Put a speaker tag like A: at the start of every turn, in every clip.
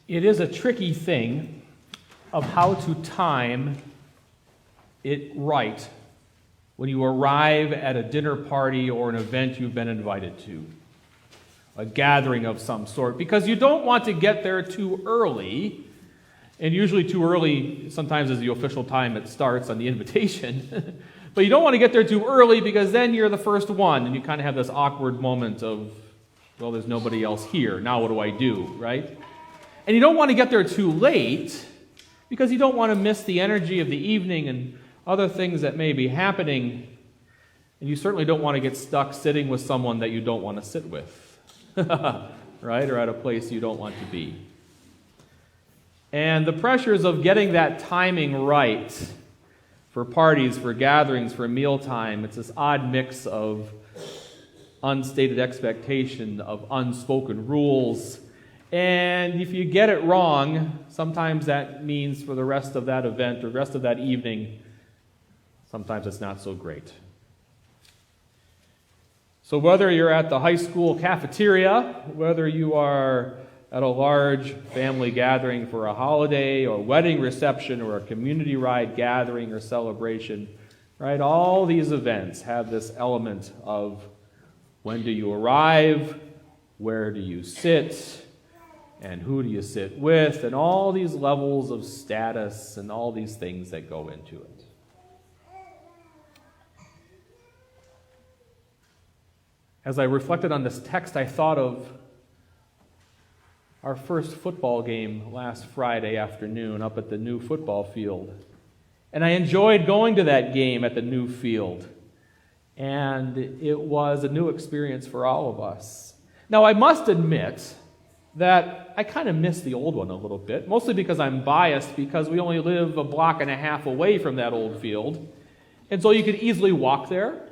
A: It is a tricky thing of how to time it right when you arrive at a dinner party or an event you've been invited to, a gathering of some sort, because you don't want to get there too early, and usually too early sometimes is the official time it starts on the invitation, but you don't want to get there too early because then you're the first one, and you kind of have this awkward moment of, well, there's nobody else here, now what do I do, right? And you don't want to get there too late because you don't want to miss the energy of the evening and other things that may be happening. And you certainly don't want to get stuck sitting with someone that you don't want to sit with, right? Or at a place you don't want to be. And the pressures of getting that timing right for parties, for gatherings, for mealtime, it's this odd mix of unstated expectation, of unspoken rules. And if you get it wrong, sometimes that means for the rest of that event or the rest of that evening, sometimes it's not so great. So whether you're at the high school cafeteria, whether you are at a large family gathering for a holiday or wedding reception or a community ride gathering or celebration, right? All these events have this element of when do you arrive, where do you sit, and who do you sit with, and all these levels of status and all these things that go into it. As I reflected on this text, I thought of our first football game last Friday afternoon up at the new football field. And I enjoyed going to that game at the new field. And it was a new experience for all of us. Now, I must admit that I kind of miss the old one a little bit, mostly because I'm biased because we only live a block and a half away from that old field. And so you could easily walk there.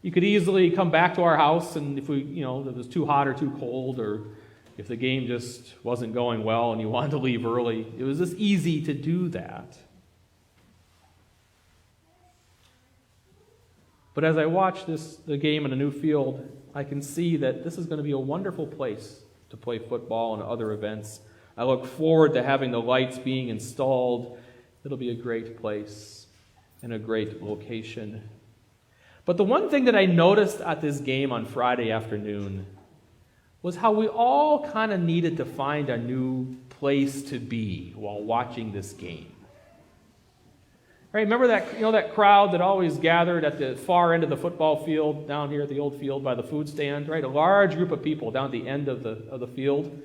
A: You could easily come back to our house, and if it was too hot or too cold, or if the game just wasn't going well and you wanted to leave early, it was just easy to do that. But as I watch the game in a new field, I can see that this is going to be a wonderful place to play football and other events. I look forward to having the lights being installed. It'll be a great place and a great location. But the one thing that I noticed at this game on Friday afternoon was how we all kind of needed to find a new place to be while watching this game. Right, remember that crowd that always gathered at the far end of the football field down here at the old field by the food stand, right? A large group of people down at the end of the field.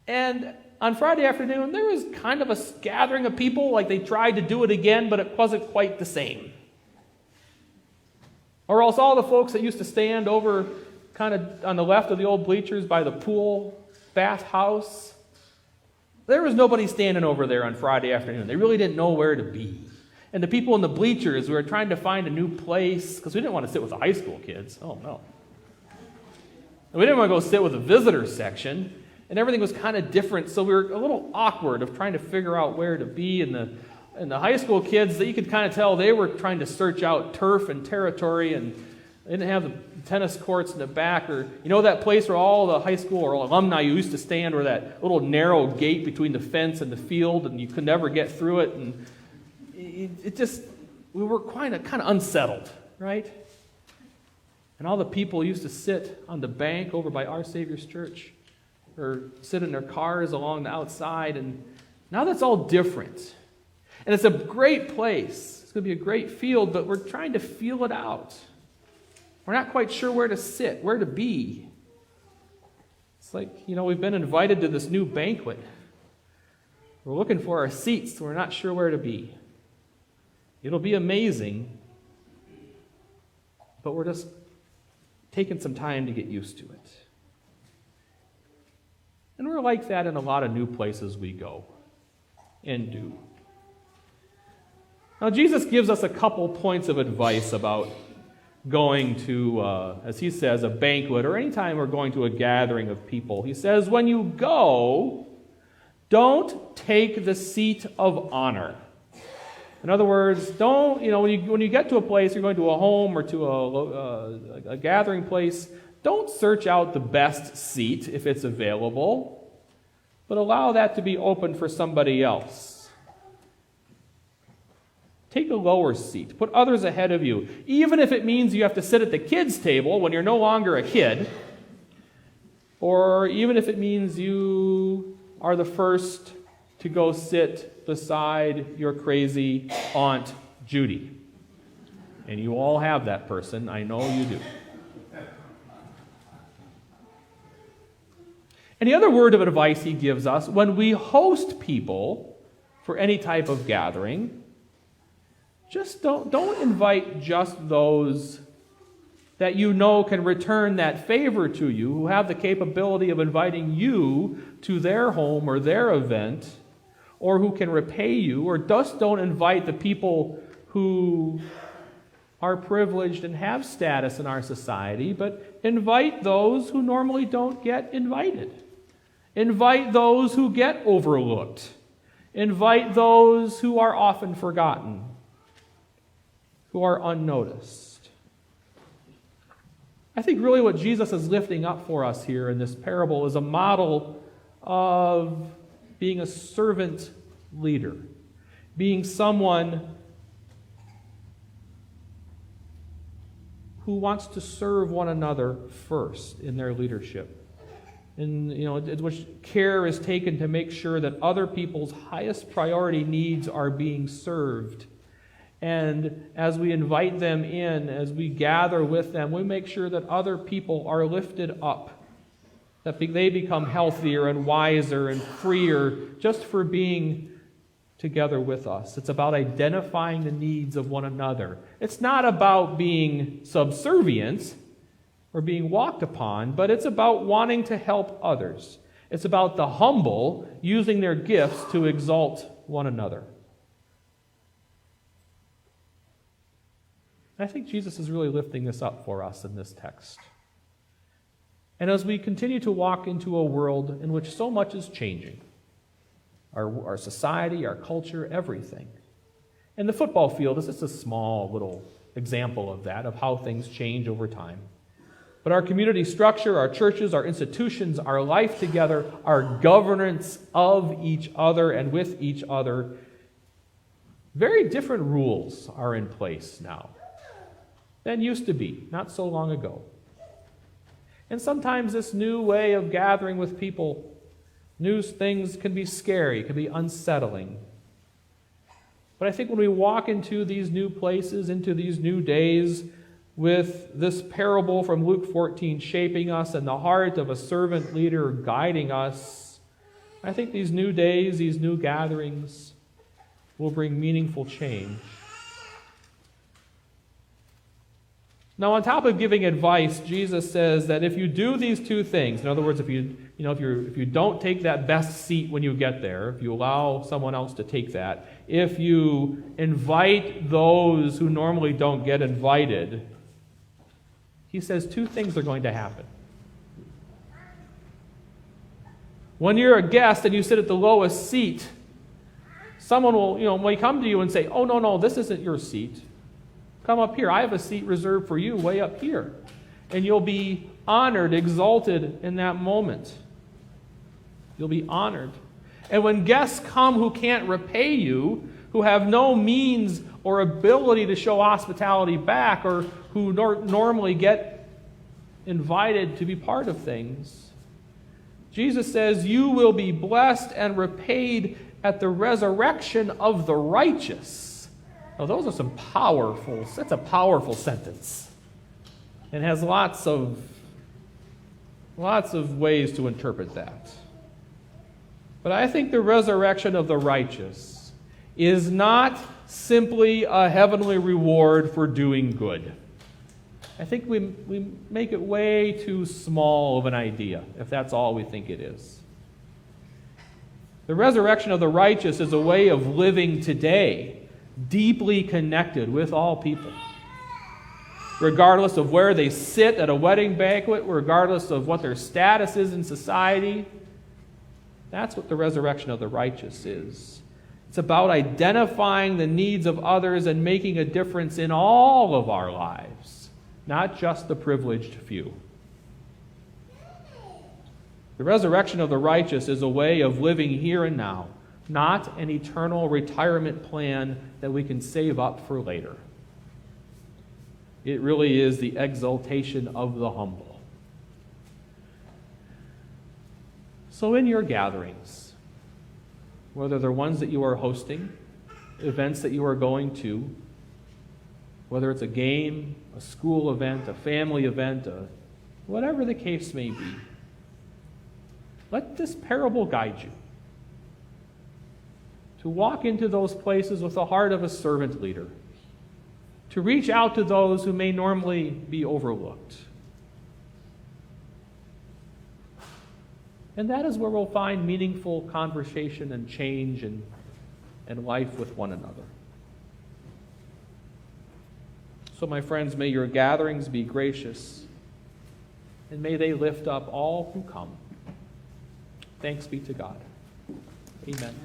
A: And on Friday afternoon, there was kind of a gathering of people, like they tried to do it again, but it wasn't quite the same. Or else all the folks that used to stand over kind of on the left of the old bleachers by the pool bath house, there was nobody standing over there on Friday afternoon. They really didn't know where to be. And the people in the bleachers, we were trying to find a new place, because we didn't want to sit with the high school kids. Oh, no. And we didn't want to go sit with the visitors section, and everything was kind of different, so we were a little awkward of trying to figure out where to be. And the high school kids, that you could kind of tell they were trying to search out turf and territory, and they didn't have the tennis courts in the back, or that place where all the high school or alumni used to stand, where that little narrow gate between the fence and the field, and you could never get through it, and we were kind of unsettled, right? And all the people used to sit on the bank over by Our Savior's Church, or sit in their cars along the outside, and now that's all different. And it's a great place. It's going to be a great field, but we're trying to feel it out. We're not quite sure where to sit, where to be. It's like, we've been invited to this new banquet. We're looking for our seats, we're not sure where to be. It'll be amazing, but we're just taking some time to get used to it. And we're like that in a lot of new places we go and do. Now, Jesus gives us a couple points of advice about going to, as he says, a banquet, or any time we're going to a gathering of people. He says, when you go, don't take the seat of honor. In other words, don't, when you get to a place, you're going to a home or to a gathering place, don't search out the best seat if it's available. but allow that to be open for somebody else. Take a lower seat. Put others ahead of you, even if it means you have to sit at the kids' table when you're no longer a kid, or even if it means you are the first to go sit beside your crazy Aunt Judy. And you all have that person. I know you do. And the other word of advice he gives us, when we host people for any type of gathering, just don't invite just those that you know can return that favor to you, who have the capability of inviting you to their home or their event, or who can repay you, or just don't invite the people who are privileged and have status in our society, but invite those who normally don't get invited. Invite those who get overlooked. Invite those who are often forgotten, who are unnoticed. I think really what Jesus is lifting up for us here in this parable is a model of being a servant leader, being someone who wants to serve one another first in their leadership. And, which care is taken to make sure that other people's highest priority needs are being served. And as we invite them in, as we gather with them, we make sure that other people are lifted up, that they become healthier and wiser and freer just for being together with us. It's about identifying the needs of one another. It's not about being subservient or being walked upon, but it's about wanting to help others. It's about the humble using their gifts to exalt one another. I think Jesus is really lifting this up for us in this text. And as we continue to walk into a world in which so much is changing, our society, our culture, everything. And the football field is just a small little example of that, of how things change over time. But our community structure, our churches, our institutions, our life together, our governance of each other and with each other, very different rules are in place now than used to be, not so long ago. And sometimes this new way of gathering with people, new things can be scary, can be unsettling. But I think when we walk into these new places, into these new days, with this parable from Luke 14 shaping us and the heart of a servant leader guiding us, I think these new days, these new gatherings will bring meaningful change. Now, on top of giving advice, Jesus says that if you do these two things, in other words, if you don't take that best seat when you get there, if you allow someone else to take that, if you invite those who normally don't get invited, he says two things are going to happen. When you're a guest and you sit at the lowest seat, someone will, may come to you and say, "Oh, no, this isn't your seat. Come up here. I have a seat reserved for you way up here." And you'll be honored, exalted in that moment. You'll be honored. And when guests come who can't repay you, who have no means or ability to show hospitality back, or who normally get invited to be part of things, Jesus says, you will be blessed and repaid at the resurrection of the righteous. Now, those are that's a powerful sentence. And has lots of ways to interpret that. But I think the resurrection of the righteous is not simply a heavenly reward for doing good. I think we make it way too small of an idea, if that's all we think it is. The resurrection of the righteous is a way of living today, deeply connected with all people. Regardless of where they sit at a wedding banquet, regardless of what their status is in society, that's what the resurrection of the righteous is. It's about identifying the needs of others and making a difference in all of our lives, not just the privileged few. The resurrection of the righteous is a way of living here and now, not an eternal retirement plan that we can save up for later. It really is the exaltation of the humble. So in your gatherings, whether they're ones that you are hosting, events that you are going to, whether it's a game, a school event, a family event, whatever the case may be, let this parable guide you to walk into those places with the heart of a servant leader, to reach out to those who may normally be overlooked. And that is where we'll find meaningful conversation and change and life with one another. So, my friends, may your gatherings be gracious, and may they lift up all who come. Thanks be to God. Amen.